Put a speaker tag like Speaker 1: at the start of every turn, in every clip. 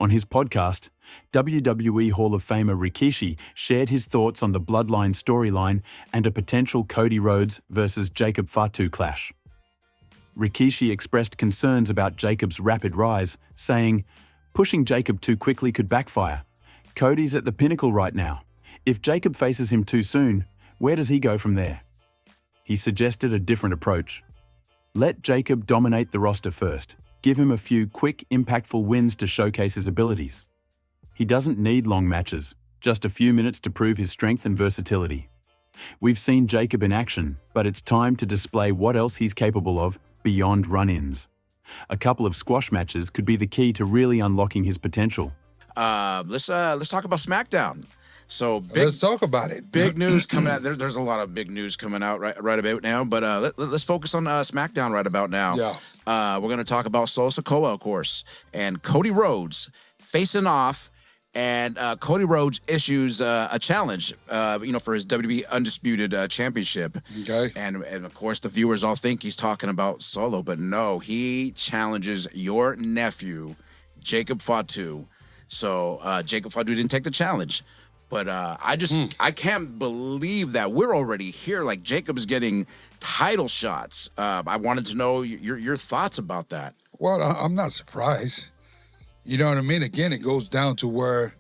Speaker 1: On his podcast, WWE Hall of Famer Rikishi shared his thoughts on the Bloodline storyline and a potential Cody Rhodes versus Jacob Fatu clash. Rikishi expressed concerns about Jacob's rapid rise, saying, "Pushing Jacob too quickly could backfire. Cody's at the pinnacle right now. If Jacob faces him too soon, where does he go from there?" He suggested a different approach. Let Jacob dominate the roster first. Give him a few quick, impactful wins to showcase his abilities. He doesn't need long matches, just a few minutes to prove his strength and versatility. We've seen Jacob in action, but it's time to display what else he's capable of beyond run-ins. A couple of squash matches could be the key to really unlocking his potential.
Speaker 2: Let's talk about SmackDown. So
Speaker 3: let's talk about it.
Speaker 2: Big news coming out. There's a lot of big news coming out right about now, but let's focus on SmackDown right about now.
Speaker 3: Yeah.
Speaker 2: We're going to talk about Solo Sikoa, of course, and Cody Rhodes facing off, and Cody Rhodes issues a challenge, for his WWE Undisputed Championship.
Speaker 3: Okay.
Speaker 2: And of course, the viewers all think he's talking about Solo, but no, he challenges your nephew, Jacob Fatu. So Jacob Fatu didn't take the challenge. But I can't believe that we're already here. Like, Jacob's getting title shots. I wanted to know your thoughts about that.
Speaker 3: Well, I'm not surprised. You know what I mean? Again, it goes down to where,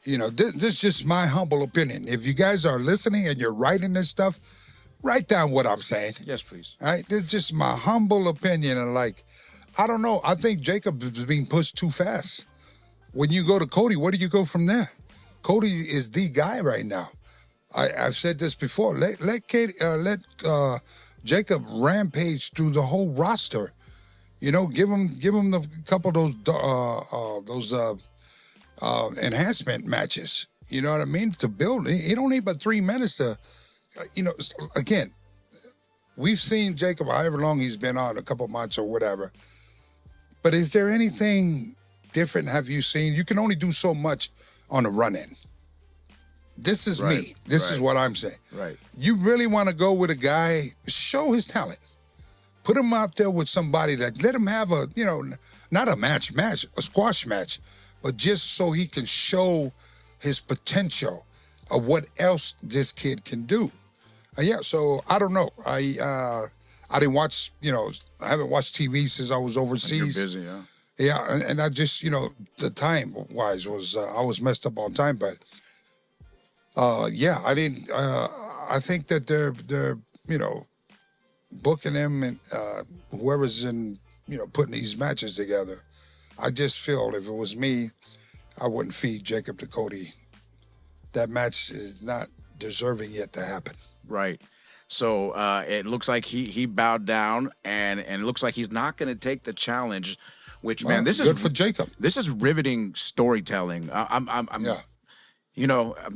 Speaker 3: this is just my humble opinion. If you guys are listening and you're writing this stuff, write down what I'm saying.
Speaker 2: Yes, please.
Speaker 3: All right? This is just my humble opinion. And, I don't know. I think Jacob is being pushed too fast. When you go to Cody, where do you go from there? Cody is the guy right now. I've said this before. Let Jacob rampage through the whole roster. Give him a couple of those enhancement matches. You know what I mean? To build, he don't need but 3 minutes to. Again, we've seen Jacob however long he's been on, a couple months or whatever. But is there anything different have you seen? You can only do so much on a run-in. This is me. This is what I'm saying.
Speaker 2: Right.
Speaker 3: You really want to go with a guy, show his talent. Put him out there with somebody that let him have a, not a match, a squash match, but just so he can show his potential of what else this kid can do. So I don't know. I didn't watch, I haven't watched TV since I was overseas.
Speaker 2: You're busy, yeah.
Speaker 3: Yeah, and I just, the time-wise was, I was messed up on time, but, I didn't, I think that they're booking him and whoever's in, putting these matches together. I just feel if it was me, I wouldn't feed Jacob to Cody. That match is not deserving yet to happen.
Speaker 2: Right. So it looks like he bowed down, and it looks like he's not going to take the challenge. Which, man, this
Speaker 3: good
Speaker 2: is
Speaker 3: for Jacob.
Speaker 2: This is riveting storytelling. I'm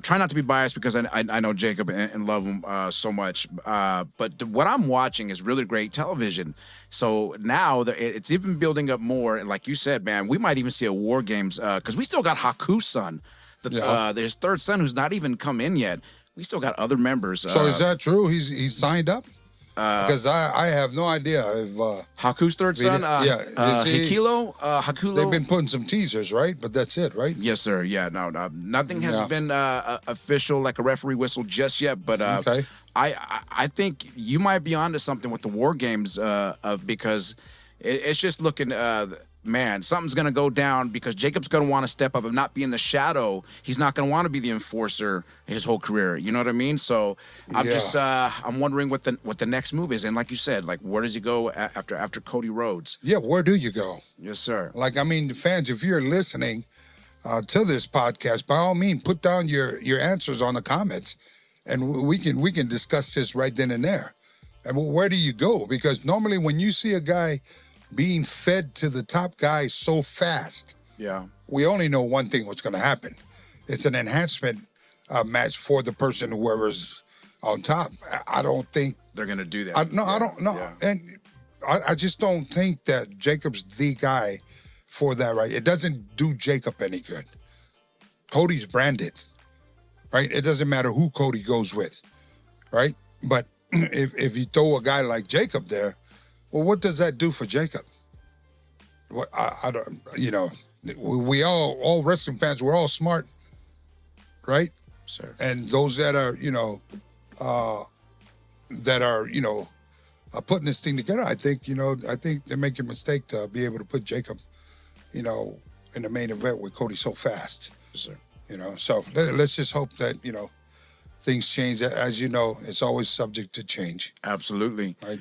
Speaker 2: trying not to be biased because I know Jacob and love him so much. But what I'm watching is really great television. So now it's even building up more. And like you said, man, we might even see a War Games because we still got Haku's son, his third son, who's not even come in yet. We still got other members.
Speaker 3: So is that true? He's signed up? Because I have no idea if
Speaker 2: Haku's third son, Hakulo.
Speaker 3: They've been putting some teasers, right? But that's it, right?
Speaker 2: Yes, sir. Yeah, no, nothing has been official, like a referee whistle just yet. But
Speaker 3: okay.
Speaker 2: I think you might be onto something with the War Games because it's just looking. Man, something's going to go down because Jacob's going to want to step up and not be in the shadow. He's not going to want to be the enforcer his whole career. You know what I mean? So I'm wondering what the next move is. And like you said, where does he go after Cody Rhodes?
Speaker 3: Yeah, where do you go?
Speaker 2: Yes, sir.
Speaker 3: The fans, if you're listening to this podcast, by all means, put down your answers on the comments, and we can discuss this right then and there. And where do you go? Because normally when you see a guy being fed to the top guy so fast, we only know one thing what's going to happen. It's an enhancement match for the person, whoever's on top. I don't think
Speaker 2: they're going to do that.
Speaker 3: I don't know. Yeah. And I just don't think that Jacob's the guy for that, right? It doesn't do Jacob any good. Cody's branded, right? It doesn't matter who Cody goes with, right? But if you throw a guy like Jacob there, well, what does that do for Jacob? What I don't, we all wrestling fans, we're all smart, right?
Speaker 2: Sir.
Speaker 3: And those that are, putting this thing together, I think they're making a mistake to be able to put Jacob, in the main event with Cody so fast.
Speaker 2: Sir.
Speaker 3: So let's just hope that, things change. As you know, it's always subject to change.
Speaker 2: Absolutely.
Speaker 3: Right?